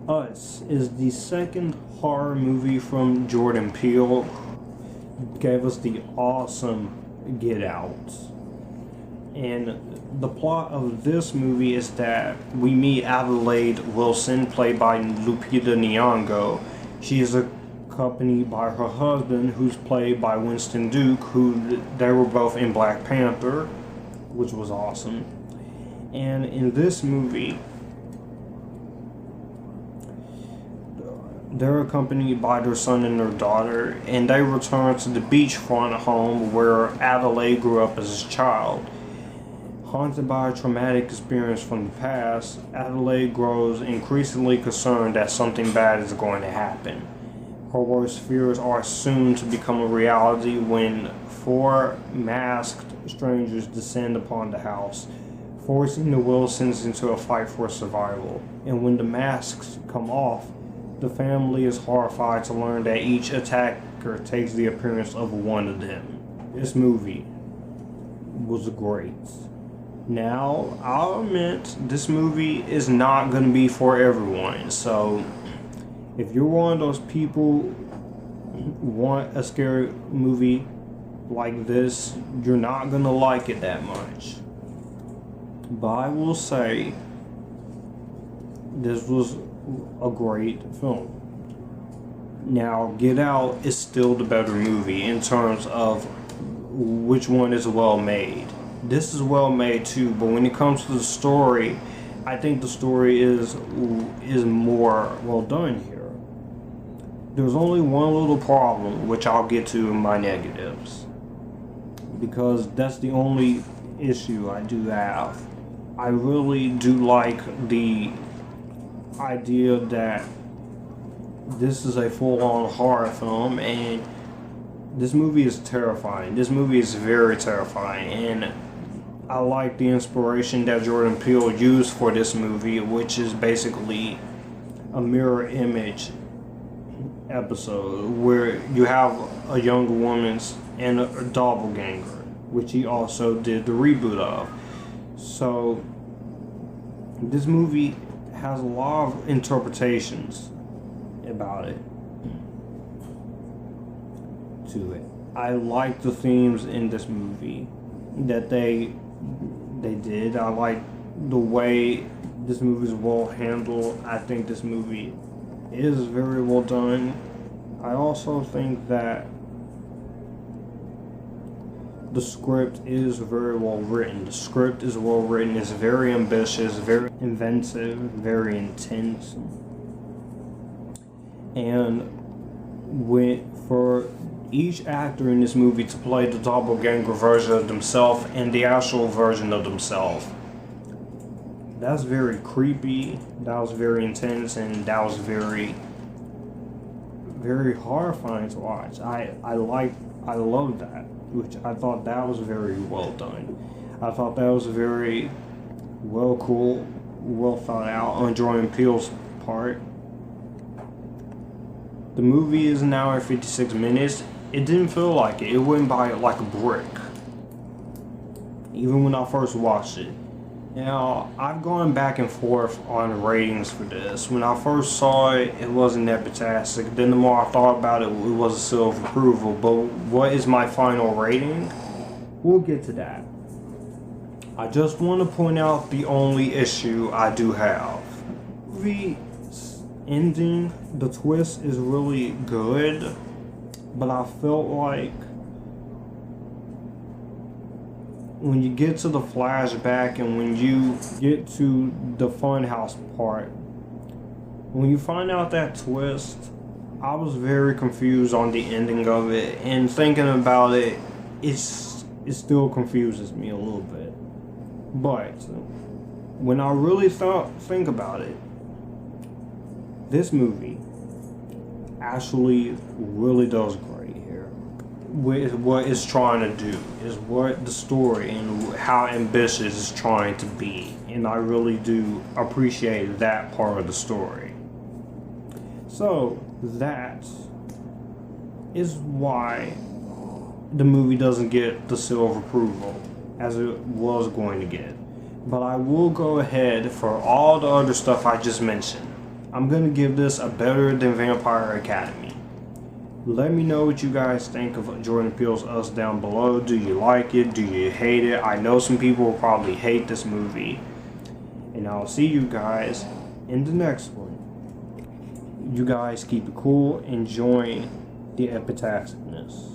Us is the second horror movie from Jordan Peele. Gave us the awesome Get Out. And the plot of this movie is that we meet Adelaide Wilson, played by Lupita Nyong'o. She is accompanied by her husband, who's played by Winston Duke, who they were both in Black Panther, which was awesome. And in this movie, they're accompanied by their son and their daughter, and they return to the beachfront home where Adelaide grew up as a child. Haunted by a traumatic experience from the past, Adelaide grows increasingly concerned that something bad is going to happen. Her worst fears are soon to become a reality when four masked strangers descend upon the house, forcing the Wilsons into a fight for survival. And when the masks come off, the family is horrified to learn that each attacker takes the appearance of one of them. This movie was great. Now, I'll admit, this movie is not going to be for everyone. So, if you're one of those people who want a scary movie like this, you're not going to like it that much. But I will say, this was a great film. Now, Get Out is still the better movie in terms of which one is well made. This is well made too, but when it comes to the story, I think the story is more well done here. There's only one little problem, which I'll get to in my negatives, because that's the only issue I do have. I really do like the idea that this is a full-on horror film, and this movie is terrifying. This movie is very terrifying, and I like the inspiration that Jordan Peele used for this movie, which is basically a mirror image episode where you have a young woman's and a doppelganger, which he also did the reboot of. So this movie has a lot of interpretations about it to it. I like the themes in this movie that they did. I like the way this movie is well handled. I think this movie is very well done. I also think that the script is very well written. The script is well written. It's very ambitious, very inventive, very intense. And for each actor in this movie to play the doppelganger version of themselves and the actual version of themselves, that's very creepy, that was very intense, and that was very, very horrifying to watch. I love that, which I thought that was very well done. I thought that was very cool, well thought out on Jordan Peele's part. The movie is an hour and 56 minutes. It didn't feel like it. It went by like a brick, even when I first watched it. Now, I've gone back and forth on ratings for this. When I first saw it, it wasn't that fantastic. Then the more I thought about it, it was a seal of approval. But what is my final rating? We'll get to that. I just want to point out the only issue I do have. The ending, the twist is really good, but I felt like when you get to the flashback and when you get to the funhouse part, when you find out that twist, I was very confused on the ending of it, and thinking about it, it still confuses me a little bit. But when I really think about it, this movie actually really does great here with what it's trying to do, is what the story and how ambitious it's trying to be, and I really do appreciate that part of the story. So that is why the movie doesn't get the seal of approval as it was going to get. But I will go ahead for all the other stuff I just mentioned. I'm gonna give this a better than Vampire Academy. Let me know what you guys think of Jordan Peele's Us down below. Do you like it? Do you hate it? I know some people will probably hate this movie. And I'll see you guys in the next one. You guys keep it cool, enjoying the epitaphicness.